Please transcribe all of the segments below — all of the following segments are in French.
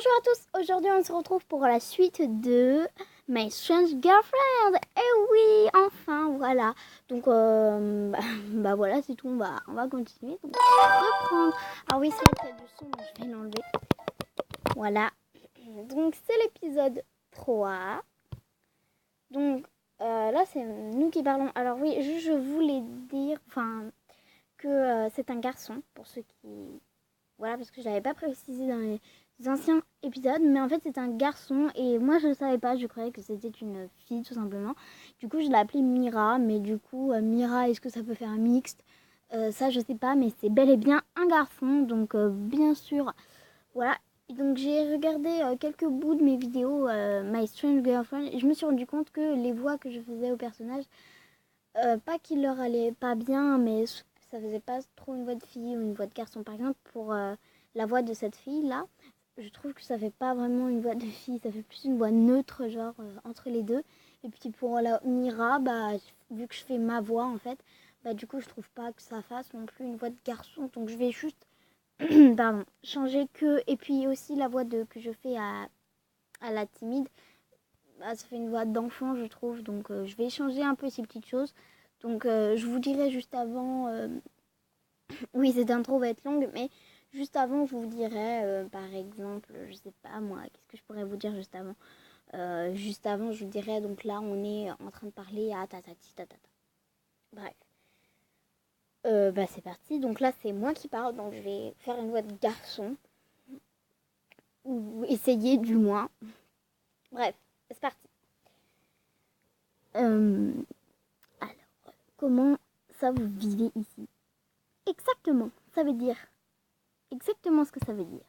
Bonjour à tous, aujourd'hui on se retrouve pour la suite de My Strange Girlfriend. Eh oui, enfin, voilà. Donc, voilà, c'est tout, on va continuer. Donc, on va reprendre. Ah oui, c'est le du son, donc je vais l'enlever. Voilà. Donc, c'est l'épisode 3. Donc, là, c'est nous qui parlons. Alors oui, je voulais dire, que c'est un garçon, pour ceux qui... Voilà, parce que je l'avais pas précisé dans les anciens épisodes, mais en fait c'est un garçon et moi je ne savais pas, je croyais que c'était une fille tout simplement. Du coup je l'ai appelée Mira, mais du coup Mira, est-ce que ça peut faire un mixte? Ça je sais pas, mais c'est bel et bien un garçon, donc bien sûr, voilà. Et donc j'ai regardé quelques bouts de mes vidéos My Strange Girlfriend et je me suis rendu compte que les voix que je faisais aux personnages, pas qu'il leur allait pas bien, mais ça faisait pas trop une voix de fille ou une voix de garçon. Par exemple, pour la voix de cette fille-là, je trouve que ça fait pas vraiment une voix de fille, ça fait plus une voix neutre, genre entre les deux. Et puis pour la Mira, vu que je fais ma voix en fait, du coup je trouve pas que ça fasse non plus une voix de garçon. Donc je vais juste pardon, changer que. Et puis aussi la voix que je fais à la timide. Ça fait une voix d'enfant je trouve, donc je vais changer un peu ces petites choses. Donc je vous dirai juste avant, oui cette intro va être longue, mais juste avant je vous dirai par exemple, je sais pas moi, qu'est-ce que je pourrais vous dire juste avant. Juste avant je vous dirais, donc là on est en train de parler à tatati tatata. Bref. C'est parti, donc là c'est moi qui parle, donc je vais faire une voix de garçon. Ou essayer du moins. Bref, c'est parti. Alors, comment ça vous vivez ici? Exactement, ça veut dire exactement ce que ça veut dire.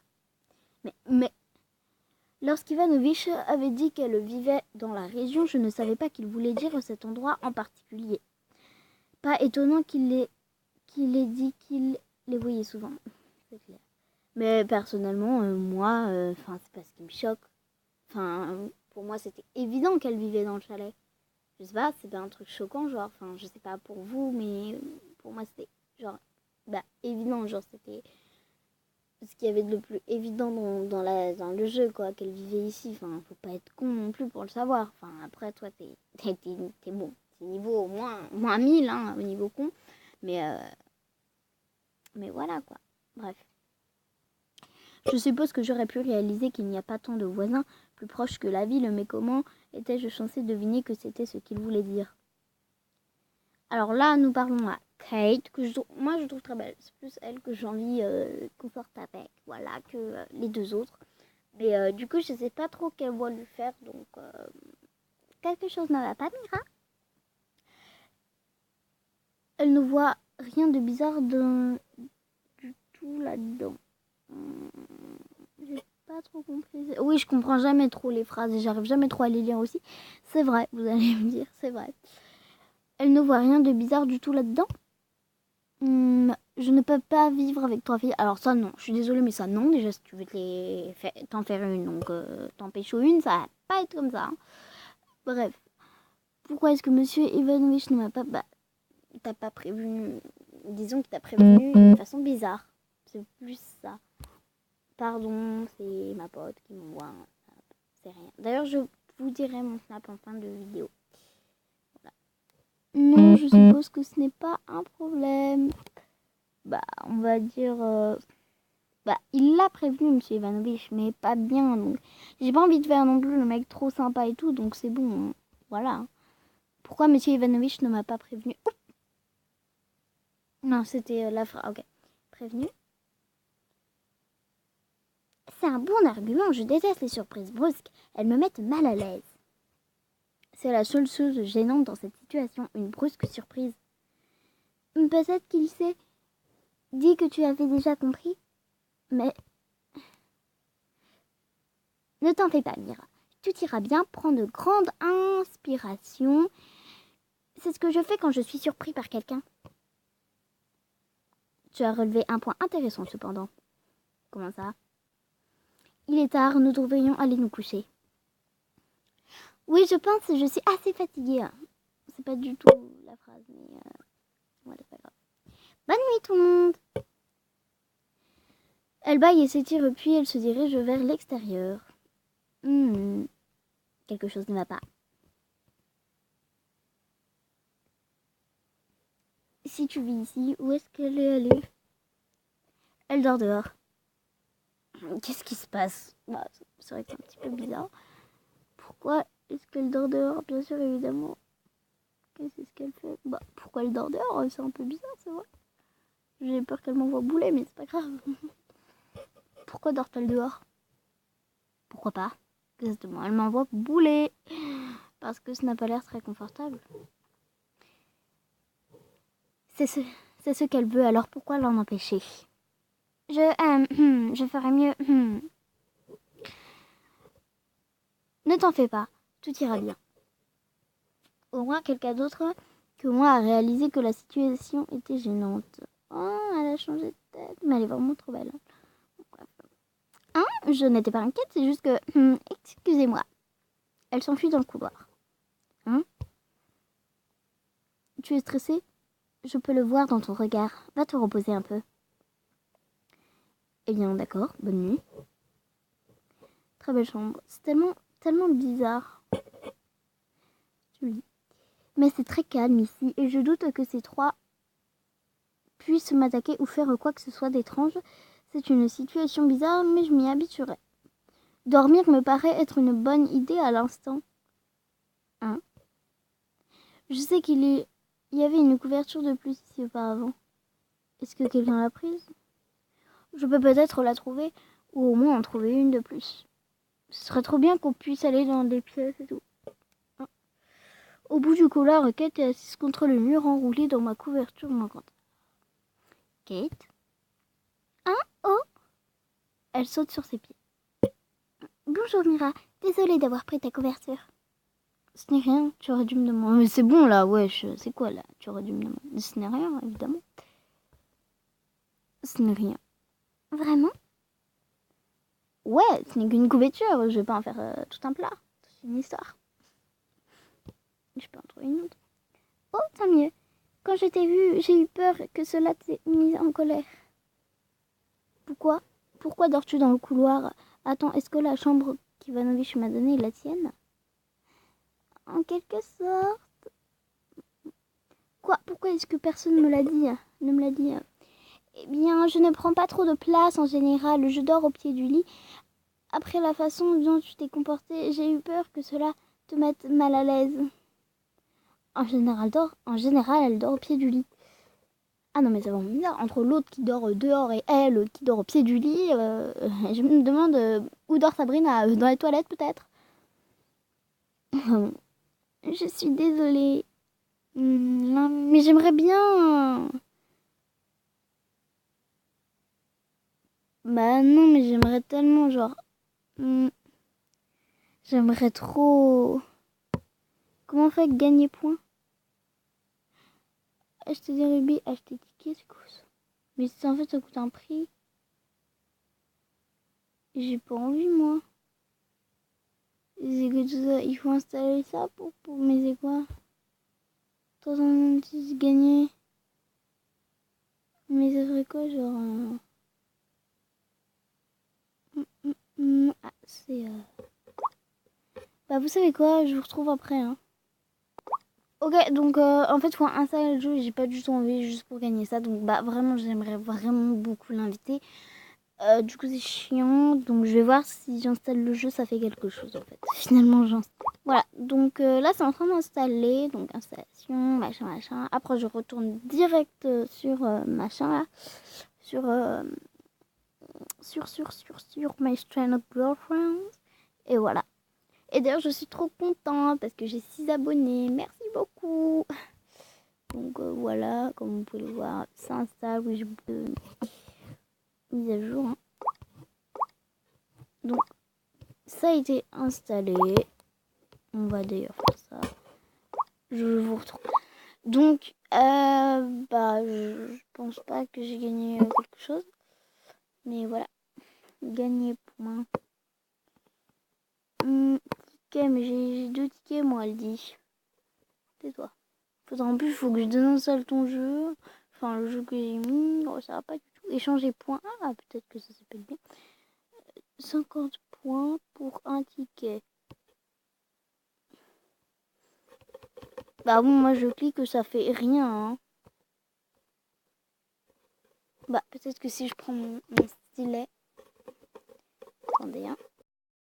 Mais lorsqu'Ivanovitch avait dit qu'elle vivait dans la région, je ne savais pas qu'il voulait dire cet endroit en particulier. Pas étonnant qu'il ait dit qu'il les voyait souvent. C'est clair. Mais personnellement, moi, c'est pas ce qui me choque. Pour moi, c'était évident qu'elle vivait dans le chalet. Je sais pas, c'est pas un truc choquant, genre, je sais pas pour vous, mais pour moi, c'était genre, évident, genre, c'était ce qu'il y avait de le plus évident dans le jeu, quoi, qu'elle vivait ici. Faut pas être con non plus pour le savoir. Après, toi, t'es bon. T'es niveau au moins 1000, hein, au niveau con. Mais voilà, quoi. Bref. Je suppose que j'aurais pu réaliser qu'il n'y a pas tant de voisins plus proches que la ville, mais comment étais-je censée deviner que c'était ce qu'il voulait dire? Alors là, nous parlons à Kate, que moi je trouve très belle. C'est plus elle que j'ai envie qu'on sorte avec, voilà, que les deux autres. Mais du coup, je sais pas trop quelle voix lui faire, donc quelque chose ne va pas, Mira. Elle ne voit rien de bizarre du tout là-dedans. J'ai pas trop compris. Oui, je comprends jamais trop les phrases et j'arrive jamais trop à les lire aussi. C'est vrai, vous allez me dire, c'est vrai. Elle ne voit rien de bizarre du tout là-dedans. Je ne peux pas vivre avec 3 filles. Alors ça non, je suis désolée mais ça non. Déjà si tu veux t'en faire une, donc t'en pécho une, ça va pas être comme ça. Hein. Bref. Pourquoi est-ce que monsieur Ivanovitch ne m'a pas... t'as pas prévenu... Disons qu'il t'a prévenu d'une façon bizarre. C'est plus ça. Pardon, c'est ma pote qui m'envoie un snap. C'est rien. D'ailleurs, je vous dirai mon snap en fin de vidéo. Voilà. Non, je suppose que ce n'est pas un problème. On va dire... il l'a prévenu, monsieur Ivanovitch, mais pas bien. Donc, j'ai pas envie de faire non plus le mec trop sympa et tout, donc c'est bon. Hein. Voilà. Pourquoi monsieur Ivanovitch ne m'a pas prévenu? Oups. Non, c'était la phrase. Ok. Prévenu. C'est un bon argument. Je déteste les surprises brusques. Elles me mettent mal à l'aise. C'est la seule chose gênante dans cette situation, une brusque surprise. Peut-être qu'il s'est dit que tu avais déjà compris, mais ne t'en fais pas, Mira. Tout ira bien, prends de grandes inspirations. C'est ce que je fais quand je suis surpris par quelqu'un. Tu as relevé un point intéressant cependant. Comment ça? Il est tard, nous devrions aller nous coucher. Oui, je pense que je suis assez fatiguée. C'est pas du tout la phrase, mais voilà, c'est pas grave. Bonne nuit tout le monde. Elle bâille et s'étire, puis elle se dirige vers l'extérieur. Quelque chose ne va pas. Si tu vis ici, où est-ce qu'elle est allée? Elle dort dehors. Qu'est-ce qui se passe? Bah, c'est vrai que c'est un petit peu bizarre. Pourquoi est-ce qu'elle dort dehors? Bien sûr, évidemment. Qu'est-ce qu'elle fait? Bah, pourquoi elle dort dehors? C'est un peu bizarre, c'est vrai. J'ai peur qu'elle m'envoie bouler, mais c'est pas grave. Pourquoi dort-elle dehors? Pourquoi pas? Exactement, elle m'envoie bouler. Parce que ça n'a pas l'air très confortable. C'est ce qu'elle veut, alors pourquoi l'en empêcher? Je ferais mieux. Ne t'en fais pas, tout ira bien. Au moins, quelqu'un d'autre que moi a réalisé que la situation était gênante. Oh, elle a changé de tête, mais elle est vraiment trop belle. Hein? Je n'étais pas inquiète, c'est juste que... excusez-moi. Elle s'enfuit dans le couloir. Hein? Tu es stressée? Je peux le voir dans ton regard. Va te reposer un peu. Eh bien, d'accord, bonne nuit. Très belle chambre. C'est tellement bizarre. Tu le dis. Mais c'est très calme ici, et je doute que ces trois puissent m'attaquer ou faire quoi que ce soit d'étrange. C'est une situation bizarre, mais je m'y habituerai. Dormir me paraît être une bonne idée à l'instant. Hein? Je sais qu'il y avait une couverture de plus ici auparavant. Est-ce que quelqu'un l'a prise? Je peux peut-être la trouver, ou au moins en trouver une de plus. Ce serait trop bien qu'on puisse aller dans des pièces et tout. Hein? Au bout du couloir, Kate est assise contre le mur enroulée dans ma couverture manquante. Kate? Hein? Oh! Elle saute sur ses pieds. Bonjour Mira, désolée d'avoir pris ta couverture. Ce n'est rien, tu aurais dû me demander. Mais c'est bon là, wesh, c'est quoi là? Tu aurais dû me demander. Ce n'est rien, évidemment. Ce n'est rien. Vraiment? Ouais, ce n'est qu'une couverture, je vais pas en faire tout un plat. C'est une histoire. Je peux en trouver une autre. Oh, tant mieux. Quand je t'ai vu, j'ai eu peur que cela t'ait mise en colère. Pourquoi? Pourquoi dors-tu dans le couloir? Attends, est-ce que la chambre qu'Ivanovitch m'a donnée est la tienne? En quelque sorte. Quoi? Pourquoi est-ce que personne me l'a dit? Ne me l'a dit? Eh bien, je ne prends pas trop de place en général. Je dors au pied du lit. Après la façon dont tu t'es comportée, j'ai eu peur que cela te mette mal à l'aise. En général, elle dort au pied du lit. Ah non, mais c'est vraiment bizarre. Entre l'autre qui dort dehors et elle qui dort au pied du lit, je me demande où dort Sabrina? Dans les toilettes peut-être? Je suis désolée. Mais j'aimerais bien... Bah non, mais j'aimerais tellement, genre... J'aimerais trop... Comment on fait gagner point? Acheter des rubis, acheter des tickets, c'est quoi ça? Mais en fait, ça coûte un prix. J'ai pas envie, moi. C'est que tout ça, il faut installer ça pour mais c'est quoi? 326 gagner. Mais ça ferait quoi, genre... Ah, c'est... Bah, vous savez quoi? Je vous retrouve après, hein. Ok, donc en fait, faut installer le jeu. J'ai pas du tout envie juste pour gagner ça. Donc, bah, vraiment, j'aimerais vraiment beaucoup l'inviter. Du coup, c'est chiant. Donc, je vais voir si j'installe le jeu, ça fait quelque chose en fait. Finalement, j'installe. Voilà, donc là, c'est en train d'installer. Donc, installation, machin. Après, je retourne direct sur machin là. Sur My Strange Girlfriend. Et voilà. Et d'ailleurs, je suis trop contente parce que j'ai 6 abonnés. Merci beaucoup. Donc voilà, comme vous pouvez le voir, ça installe. Oui, je peux mise à jour. Hein. Donc, ça a été installé. On va d'ailleurs faire ça. Je vous retrouve. Donc, bah, je pense pas que j'ai gagné quelque chose. Mais voilà. Gagner point. Ticket, mais j'ai 2 tickets, moi, elle dit. Tais-toi. En plus, il faut que je désinstalle ton jeu. Enfin, le jeu que j'ai mis. Oh, ça va pas du tout. échanger points. Ah, peut-être que ça s'appelle bien. 50 points pour un ticket. Bah bon, moi je clique, ça fait rien. Hein. Bah peut-être que si je prends mon stylet.